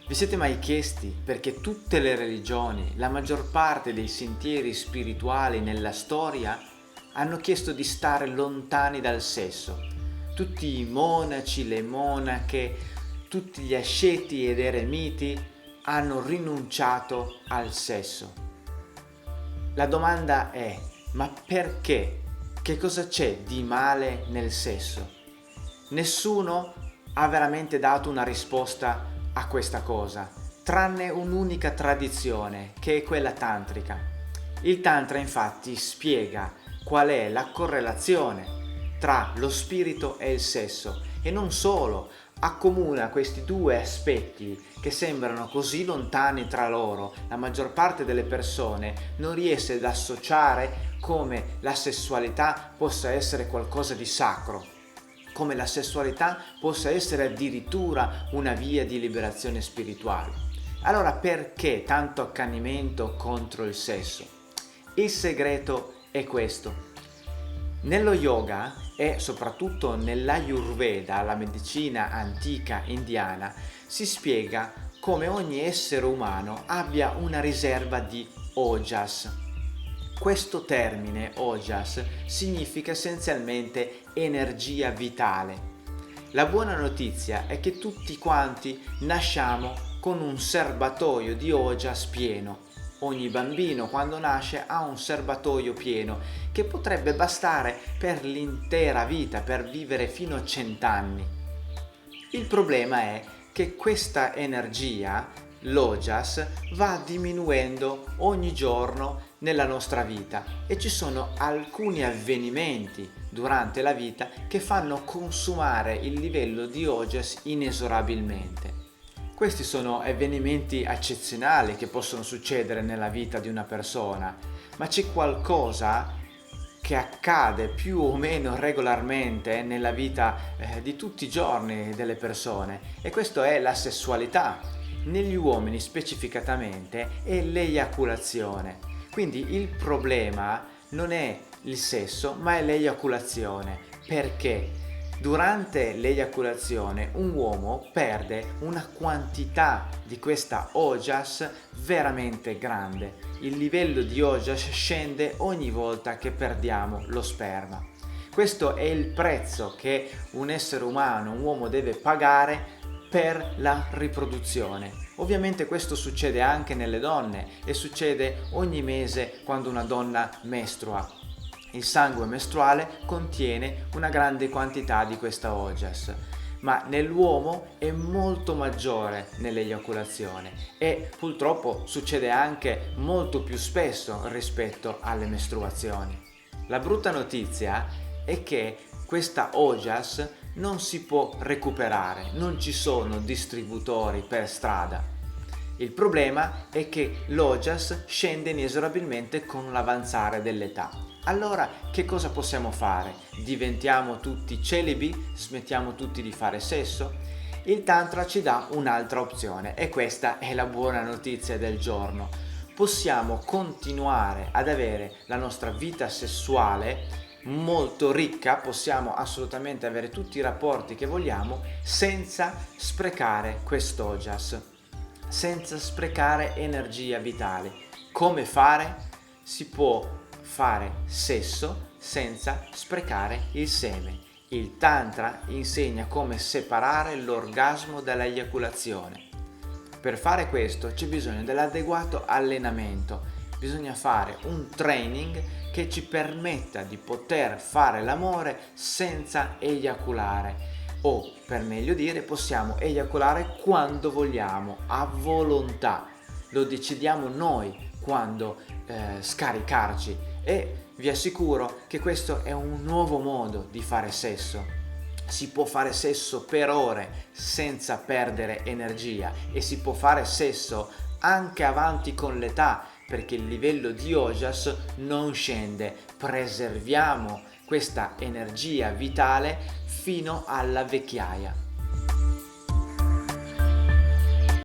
Vi siete mai chiesti perché tutte le religioni, la maggior parte dei sentieri spirituali nella storia hanno chiesto di stare lontani dal sesso? Tutti i monaci, le monache, tutti gli asceti ed eremiti hanno rinunciato al sesso. La domanda è: ma perché? Che cosa c'è di male nel sesso? Nessuno ha veramente dato una risposta a questa cosa, tranne un'unica tradizione, che è quella tantrica. Il tantra infatti spiega qual è la correlazione tra lo spirito e il sesso e non solo, accomuna questi due aspetti che sembrano così lontani tra loro. La maggior parte delle persone non riesce ad associare come la sessualità possa essere qualcosa di sacro, come la sessualità possa essere addirittura una via di liberazione spirituale. Allora perché tanto accanimento contro il sesso? Il segreto è questo. Nello yoga e soprattutto nell'Ayurveda, la medicina antica indiana, si spiega come ogni essere umano abbia una riserva di ojas. Questo termine, ojas, significa essenzialmente energia vitale. La buona notizia è che tutti quanti nasciamo con un serbatoio di ojas pieno. Ogni bambino quando nasce ha un serbatoio pieno che potrebbe bastare per l'intera vita, per vivere fino a 100 anni. Il problema è che questa energia, l'ojas, va diminuendo ogni giorno nella nostra vita e ci sono alcuni avvenimenti durante la vita che fanno consumare il livello di ojas inesorabilmente. Questi sono avvenimenti eccezionali che possono succedere nella vita di una persona, ma c'è qualcosa che accade più o meno regolarmente nella vita di tutti i giorni delle persone, e questo è la sessualità. Negli uomini specificatamente è l'eiaculazione. Quindi il problema non è il sesso, ma è l'eiaculazione. Perché? Durante l'eiaculazione un uomo perde una quantità di questa ojas veramente grande. Il livello di ojas scende ogni volta che perdiamo lo sperma. Questo è il prezzo che un essere umano, un uomo, deve pagare per la riproduzione. Ovviamente questo succede anche nelle donne e succede ogni mese quando una donna mestrua. Il sangue mestruale contiene una grande quantità di questa ojas, ma nell'uomo è molto maggiore nell'eiaculazione e purtroppo succede anche molto più spesso rispetto alle mestruazioni. La brutta notizia è che questa ojas non si può recuperare, non ci sono distributori per strada. Il problema è che l'ojas scende inesorabilmente con l'avanzare dell'età. Allora che cosa possiamo fare? Diventiamo tutti celibi? Smettiamo tutti di fare sesso? Il Tantra ci dà un'altra opzione e questa è la buona notizia del giorno. Possiamo continuare ad avere la nostra vita sessuale molto ricca, possiamo assolutamente avere tutti i rapporti che vogliamo senza sprecare quest'ojas, senza sprecare energia vitale. Come fare? Si può fare sesso senza sprecare il seme. Il Tantra insegna come separare l'orgasmo dall'eiaculazione. Per fare questo c'è bisogno dell'adeguato allenamento, bisogna fare un training che ci permetta di poter fare l'amore senza eiaculare, o per meglio dire possiamo eiaculare quando vogliamo, a volontà. Lo decidiamo noi quando scaricarci, e vi assicuro che questo è un nuovo modo di fare sesso. Si può fare sesso per ore senza perdere energia e si può fare sesso anche avanti con l'età, perché il livello di ojas non scende. Preserviamo questa energia vitale fino alla vecchiaia.